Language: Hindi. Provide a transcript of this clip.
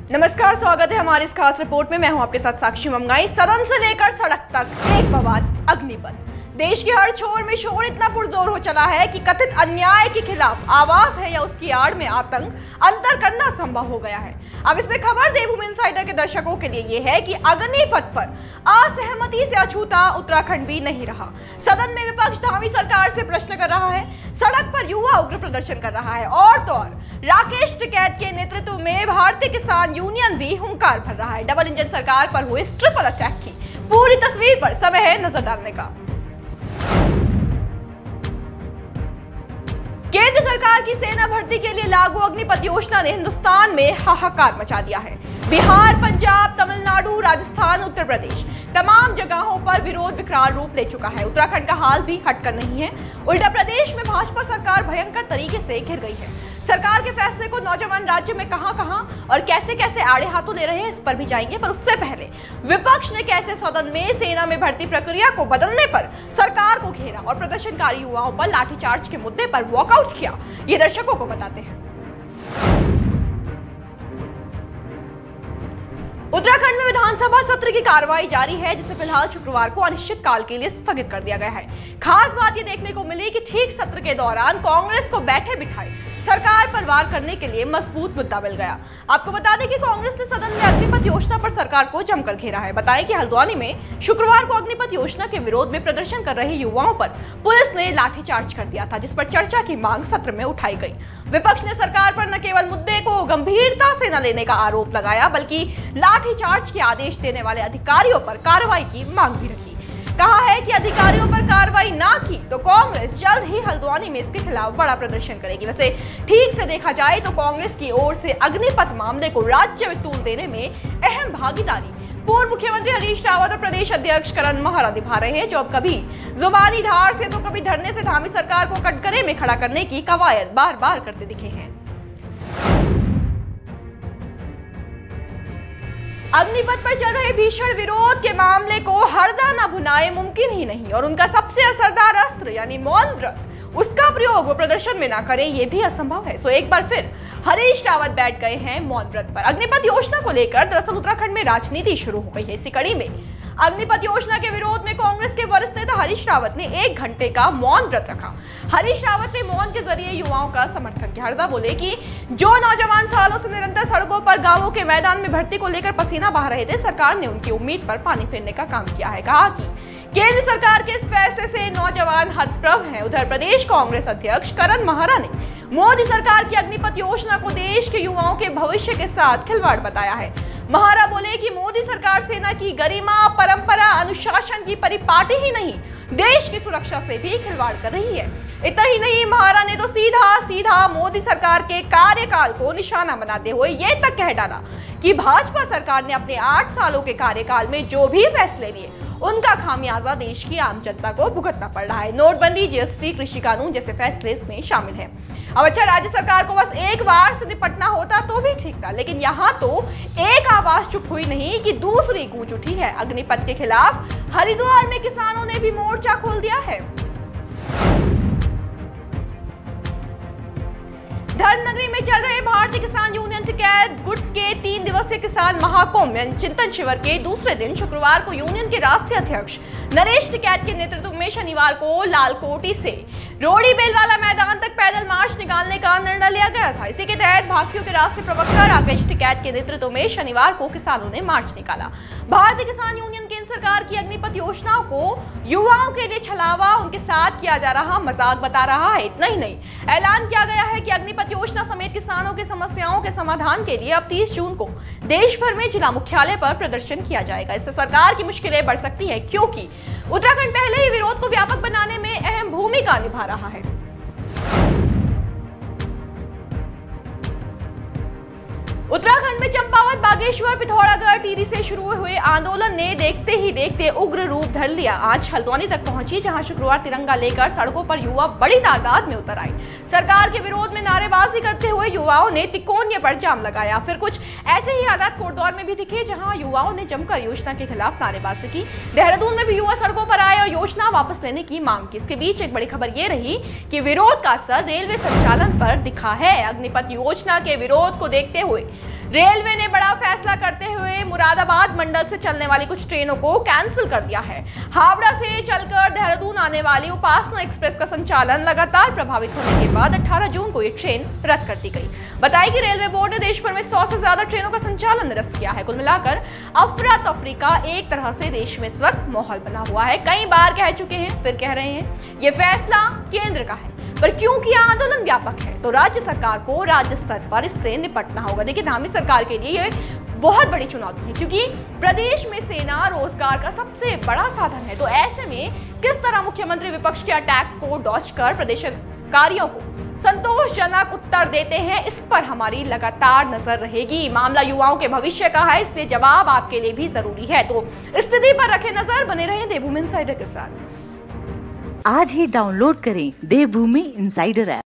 नमस्कार, स्वागत है हमारी इस खास रिपोर्ट में। मैं हूं आपके साथ साक्षी मंगाई। सदन से लेकर सड़क तक एक बवाल अग्निपथ। देश के हर छोर में शोर इतना पुरजोर हो चला है कि कथित अन्याय के खिलाफ आवाज है या उसकी आड़ में आतंक, अंतर करना संभव हो गया है। अब इसमें खबर देवभूमि इनसाइडर के दर्शकों के लिए यह है कि अग्निपथ पर असहमति से अछूता उत्तराखंड भी नहीं रहा। सदन में विपक्ष धामी सरकार से प्रश्न कर रहा है, सड़क पर युवा उग्र प्रदर्शन कर रहा है और तो और राकेश टिकैत के नेतृत्व में भारतीय किसान यूनियन भी हुंकार भर रहा है। डबल इंजन सरकार पर हुए ट्रिपल अटैक की पूरी तस्वीर पर समय है नजर डालने का। केंद्र सरकार की सेना भर्ती के लिए लागू अग्निपथ योजना ने हिंदुस्तान में हाहाकार मचा दिया है। बिहार, पंजाब, तमिलनाडु, राजस्थान, उत्तर प्रदेश तमाम जगहों पर विरोध विकराल रूप ले चुका है। उत्तराखंड का हाल भी हटकर नहीं है। उल्टा प्रदेश में भाजपा सरकार भयंकर तरीके से घिर गई है। सरकार के फैसले को नौजवान राज्य में कहां और कैसे आड़े हाथों ले रहे हैं, इस पर भी जाएंगे। पर उससे पहले विपक्ष ने कैसे सदन में सेना में भर्ती प्रक्रिया को बदलने पर सरकार को घेरा और प्रदर्शनकारी युवाओं पर लाठीचार्ज के मुद्दे पर वॉकआउट किया, ये दर्शकों को बताते हैं। उत्तराखंड में विधानसभा सत्र की कार्रवाई जारी है, जिसे फिलहाल शुक्रवार को अनिश्चित काल के लिए स्थगित कर दिया गया है। खास बात ये देखने को मिली कि ठीक सत्र के दौरान कांग्रेस को बैठे बिठाए सरकार पर वार करने के लिए मजबूत मुद्दा मिल गया। आपको बता दें कि कांग्रेस ने सदन में अग्निपथ योजना पर सरकार को जमकर घेरा है। बताएं कि हल्द्वानी में शुक्रवार को अग्निपथ योजना के विरोध में प्रदर्शन कर रहे युवाओं पर पुलिस ने लाठीचार्ज कर दिया था, जिस पर चर्चा की मांग सत्र में उठाई गई। विपक्ष ने सरकार पर न केवल मुद्दे को गंभीरता से न लेने का आरोप लगाया, बल्कि लाठीचार्ज के आदेश देने वाले अधिकारियों पर कार्रवाई की मांग भी रखी। कहा है कि अधिकारियों पर कार्रवाई ना की तो कांग्रेस जल्द ही हल्द्वानी में इसके खिलाफ बड़ा प्रदर्शन करेगी। वैसे ठीक से देखा जाए तो कांग्रेस की ओर से अग्निपथ मामले को राज्य में तूल देने में अहम भागीदारी पूर्व मुख्यमंत्री हरीश रावत और प्रदेश अध्यक्ष करण महरा निभा रहे हैं, जो अब कभी जुबानी धार से तो कभी धरने से धामी सरकार को कटघरे में खड़ा करने की कवायद बार बार करते दिखे हैं। अग्निपथ पर चल रहे भीषण विरोध के मामले को हरदा न भुनाए मुमकिन ही नहीं, और उनका सबसे असरदार अस्त्र यानी मौन व्रत, उसका प्रयोग वो प्रदर्शन में ना करें, ये भी असंभव है। सो एक बार फिर हरीश रावत बैठ गए हैं मौन व्रत पर। अग्निपथ योजना को लेकर दरअसल उत्तराखंड में राजनीति शुरू हो गई है। इसी कड़ी में अग्निपथ योजना के विरोध में कांग्रेस के वरिष्ठ नेता हरीश रावत ने 1 घंटे का मौन व्रत रखा। हरीश रावत ने मौन के जरिए युवाओं का समर्थन किया। हरदा बोले कि जो नौजवान सालों से निरंतर सड़कों पर, गांवों के मैदान में भर्ती को लेकर पसीना बहा रहे थे, सरकार ने उनकी उम्मीद पर पानी फेरने का काम किया है। कहा कि केंद्र सरकार के इस फैसले से नौजवान हतप्रभ हैं। उधर प्रदेश कांग्रेस अध्यक्ष करण महरा ने मोदी सरकार की अग्निपथ योजना को देश के युवाओं के भविष्य के साथ खिलवाड़ बताया है। महारा बोले कि मोदी सरकार सेना की गरिमा, परंपरा, अनुशासन की परिपाटी ही नहीं, देश की सुरक्षा से भी खिलवाड़ कर रही है। इतना ही नहीं, महारा ने तो सीधा मोदी सरकार के कार्यकाल को निशाना बनाते हुए ये तक कह डाला कि भाजपा सरकार ने अपने 8 सालों के कार्यकाल में जो भी फैसले लिए, उनका खामियाजा देश की आम जनता को भुगतना पड़ रहा है। नोटबंदी, जीएसटी, कृषि कानून जैसे फैसले इसमें शामिल हैं। अब अच्छा, राज्य सरकार को बस एक बार से निपटना होता तो भी ठीक था, लेकिन यहाँ तो एक आवाज चुप हुई नहीं कि दूसरी गूंज उठी है। अग्निपथ के खिलाफ हरिद्वार में किसानों ने भी मोर्चा खोल दिया है। धर्मनगरी में चल रहे भारतीय किसान यूनियन टिकैत गुट के 3 दिवसीय किसान महाकुंभ चिंतन शिविर के दूसरे दिन शुक्रवार को यूनियन के राष्ट्रीय अध्यक्ष नरेश टिकैत के नेतृत्व में शनिवार को लालकोटी से रोड़ी बेलवाला मैदान तक पैदल मार्च निकालने का निर्णय लिया गया था। इसी के तहत भाजपा के राष्ट्रीय प्रवक्ता राकेश टिकैत के नेतृत्व में शनिवार को किसानों ने मार्च निकाला। भारतीय किसान यूनियन केंद्र सरकार की अग्निपथ योजना को युवाओं के लिए छलावा, उनके साथ किया जा रहा मजाक बता रहा है। इतना ही नहीं, ऐलान किया गया है कि अग्निपथ योजना समेत किसानों की समस्याओं के समाधान के लिए अब 30 जून को देश भर में जिला मुख्यालय पर प्रदर्शन किया जाएगा। इससे सरकार की मुश्किलें बढ़ सकती है, क्योंकि उत्तराखंड पहले ही विरोध को व्यापक बनाने में अहम भूमिका निभा रहा है। उत्तराखंड में चंपावत, बागेश्वर, पिथौरागढ़, टिहरी से शुरू हुए आंदोलन ने देखते ही देखते उग्र रूप धर लिया। आज हल्द्वानी तक पहुंची, जहां शुक्रवार तिरंगा लेकर सड़कों पर युवा बड़ी तादाद में उतर आए। सरकार के विरोध में नारेबाजी करते हुए युवाओं ने तिकोने पर जाम लगाया। फिर कुछ ऐसे ही हालात कोटद्वार में भी दिखे, जहां युवाओं ने जमकर योजना के खिलाफ नारेबाजी की। देहरादून में भी युवा सड़कों पर आए और योजना वापस लेने की मांग की। इसके बीच एक बड़ी खबर ये रही कि विरोध का असर रेलवे संचालन पर दिखा है। अग्निपथ योजना के विरोध को देखते हुए रेलवे ने बड़ा फैसला करते हुए मुरादाबाद मंडल से चलने वाली कुछ ट्रेनों को कैंसिल कर दिया है। हावड़ा से चलकर देहरादून आने वाली उपासना एक्सप्रेस का संचालन लगातार प्रभावित होने के बाद 18 जून को ये ट्रेन रद्द कर दी गई। बताया कि रेलवे बोर्ड ने देश भर में 100 से ज्यादा ट्रेनों का संचालन निरस्त किया है। कुल मिलाकर अफरा तफरी का एक तरह से देश में इस वक्त माहौल बना हुआ है। कई बार कह चुके हैं, फिर कह रहे हैं, ये फैसला केंद्र का है, पर क्योंकि आंदोलन व्यापक है तो राज्य सरकार को राज्य स्तर पर इससे निपटना होगा। देखिए, धामी सरकार के लिए ये बहुत बड़ी चुनौती है, क्योंकि प्रदेश में सेना रोजगार का सबसे बड़ा साधन है। तो ऐसे में किस तरह मुख्यमंत्री विपक्ष के अटैक को डॉज कर प्रदर्शनकारियों को संतोषजनक उत्तर देते हैं, इस पर हमारी लगातार नजर रहेगी। मामला युवाओं के भविष्य का है, इसलिए जवाब आपके लिए भी जरूरी है। तो स्थिति पर रखें नजर, बने रहें देवभूमि इनसाइडर के साथ। आज ही डाउनलोड करें देवभूमि इनसाइडर ऐप।